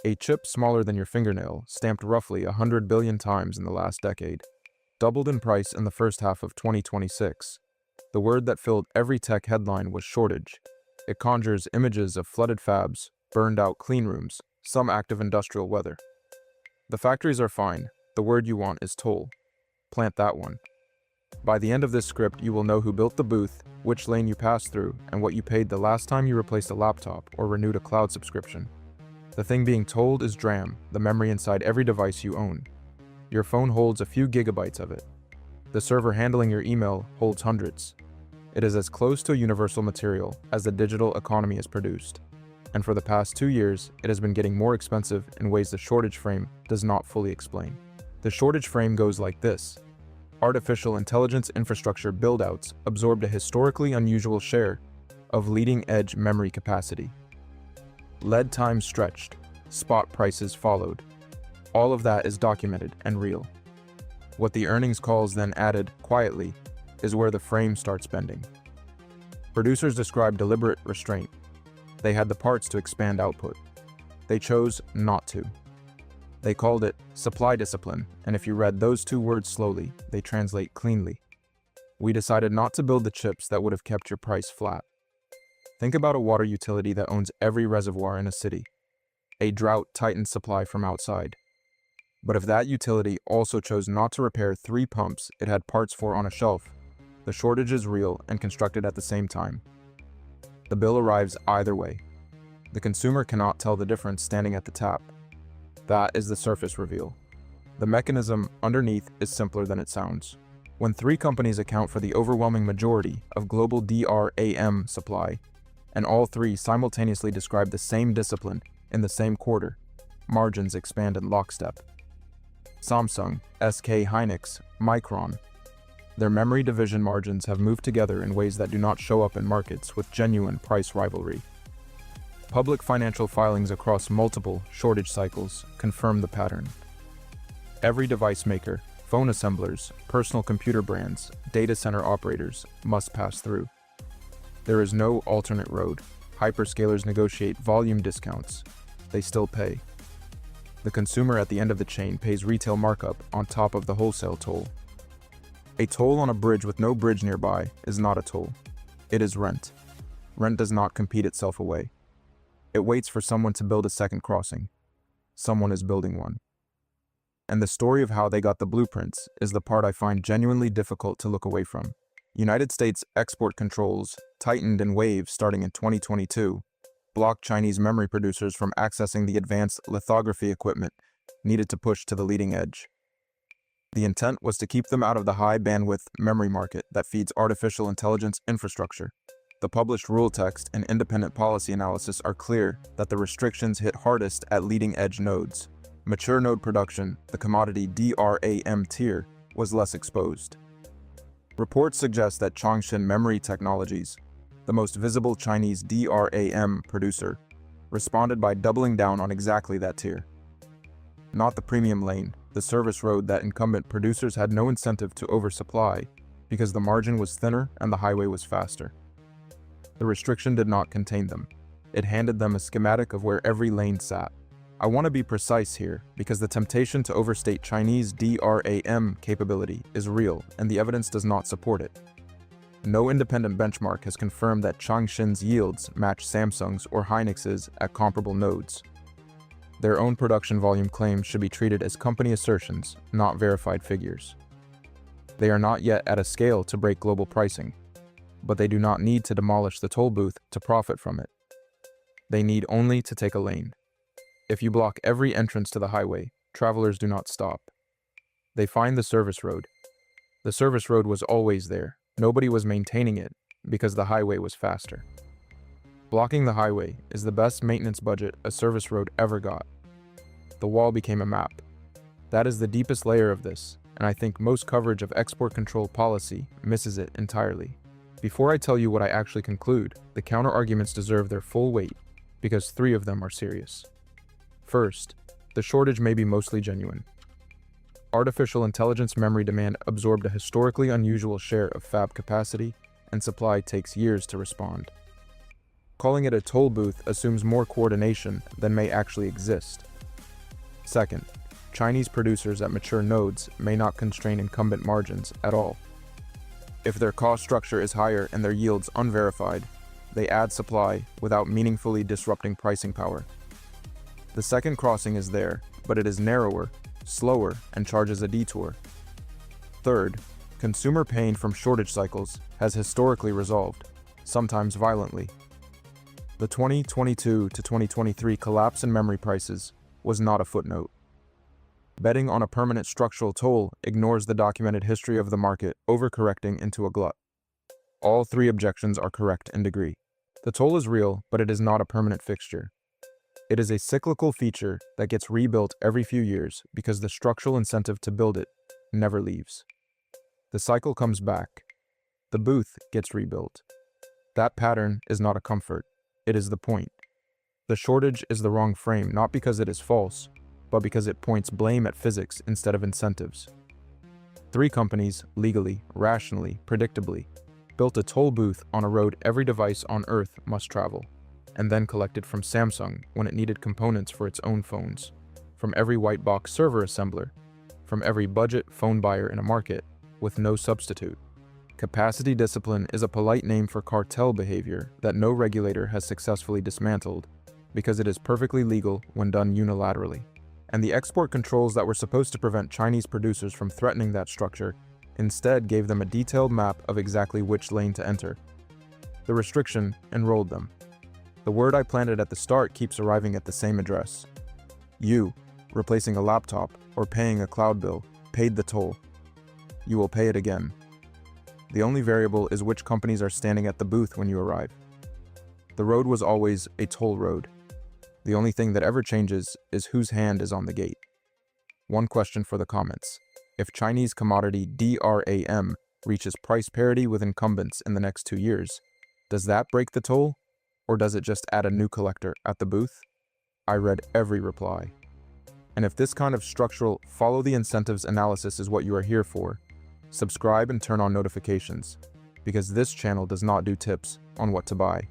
A chip smaller than your fingernail, stamped roughly 100 billion times in the last decade, doubled in price in the first half of 2026. The word that filled every tech headline was shortage. It conjures images of flooded fabs, burned-out clean rooms, some active industrial weather. The factories are fine. The word you want is toll. Plant that one. By the end of this script, you will know who built the booth, which lane you passed through, and what you paid the last time you replaced a laptop or renewed a cloud subscription. The thing being tolled is DRAM, the memory inside every device you own. Your phone holds a few gigabytes of it. The server handling your email holds hundreds. It is as close to a universal material as the digital economy is produced. And for the past 2 years, it has been getting more expensive in ways the shortage frame does not fully explain. The shortage frame goes like this. Artificial intelligence infrastructure build-outs absorbed a historically unusual share of leading-edge memory capacity. Lead times stretched, spot prices followed. All of that is documented and real. What the earnings calls then added, quietly, is where the frame starts bending. Producers describe deliberate restraint. They had the parts to expand output. They chose not to. They called it supply discipline, and if you read those two words slowly, they translate cleanly. We decided not to build the chips that would have kept your price flat. Think about a water utility that owns every reservoir in a city. A drought-tightened supply from outside. But if that utility also chose not to repair 3 pumps it had parts for on a shelf, the shortage is real and constructed at the same time. The bill arrives either way. The consumer cannot tell the difference standing at the tap. That is the surface reveal. The mechanism underneath is simpler than it sounds. When 3 companies account for the overwhelming majority of global DRAM supply, and all 3 simultaneously describe the same discipline in the same quarter, margins expand in lockstep. Samsung, SK Hynix, Micron. Their memory division margins have moved together in ways that do not show up in markets with genuine price rivalry. Public financial filings across multiple shortage cycles confirm the pattern. Every device maker, phone assemblers, personal computer brands, data center operators must pass through. There is no alternate road. Hyperscalers negotiate volume discounts. They still pay. The consumer at the end of the chain pays retail markup on top of the wholesale toll. A toll on a bridge with no bridge nearby is not a toll. It is rent. Rent does not compete itself away. It waits for someone to build a second crossing. Someone is building one. And the story of how they got the blueprints is the part I find genuinely difficult to look away from. United States export controls, tightened in waves starting in 2022, blocked Chinese memory producers from accessing the advanced lithography equipment needed to push to the leading edge. The intent was to keep them out of the high-bandwidth memory market that feeds artificial intelligence infrastructure. The published rule text and independent policy analysis are clear that the restrictions hit hardest at leading-edge nodes. Mature node production, the commodity DRAM tier, was less exposed. Reports suggest that Chongshin Memory Technologies, the most visible Chinese DRAM producer, responded by doubling down on exactly that tier. Not the premium lane, the service road that incumbent producers had no incentive to oversupply because the margin was thinner and the highway was faster. The restriction did not contain them. It handed them a schematic of where every lane sat. I want to be precise here because the temptation to overstate Chinese DRAM capability is real and the evidence does not support it. No independent benchmark has confirmed that Chongshin's yields match Samsung's or Hynix's at comparable nodes. Their own production volume claims should be treated as company assertions, not verified figures. They are not yet at a scale to break global pricing, but they do not need to demolish the toll booth to profit from it. They need only to take a lane. If you block every entrance to the highway, travelers do not stop. They find the service road. The service road was always there. Nobody was maintaining it because the highway was faster. Blocking the highway is the best maintenance budget a service road ever got. The wall became a map. That is the deepest layer of this, and I think most coverage of export control policy misses it entirely. Before I tell you what I actually conclude, the counter-arguments deserve their full weight, because 3 of them are serious. First, the shortage may be mostly genuine. Artificial intelligence memory demand absorbed a historically unusual share of fab capacity, and supply takes years to respond. Calling it a toll booth assumes more coordination than may actually exist. Second, Chinese producers at mature nodes may not constrain incumbent margins at all. If their cost structure is higher and their yields unverified, they add supply without meaningfully disrupting pricing power. The second crossing is there, but it is narrower, slower, and charges a detour. Third, consumer pain from shortage cycles has historically resolved, sometimes violently. The 2022 to 2023 collapse in memory prices was not a footnote. Betting on a permanent structural toll ignores the documented history of the market overcorrecting into a glut. All three objections are correct in degree. The toll is real, but it is not a permanent fixture. It is a cyclical feature that gets rebuilt every few years because the structural incentive to build it never leaves. The cycle comes back. The booth gets rebuilt. That pattern is not a comfort. It is the point. The shortage is the wrong frame, not because it is false, but because it points blame at physics instead of incentives. Three companies, legally, rationally, predictably, built a toll booth on a road every device on Earth must travel, and then collected from Samsung when it needed components for its own phones, from every white box server assembler, from every budget phone buyer in a market, with no substitute. Capacity discipline is a polite name for cartel behavior that no regulator has successfully dismantled, because it is perfectly legal when done unilaterally. And the export controls that were supposed to prevent Chinese producers from threatening that structure instead gave them a detailed map of exactly which lane to enter. The restriction enrolled them. The word I planted at the start keeps arriving at the same address. You, replacing a laptop or paying a cloud bill, paid the toll. You will pay it again. The only variable is which companies are standing at the booth when you arrive. The road was always a toll road. The only thing that ever changes is whose hand is on the gate. One question for the comments. If Chinese commodity DRAM reaches price parity with incumbents in the next 2 years, does that break the toll? Or does it just add a new collector at the booth? I read every reply. And if this kind of structural follow the incentives analysis is what you are here for, subscribe and turn on notifications, because this channel does not do tips on what to buy.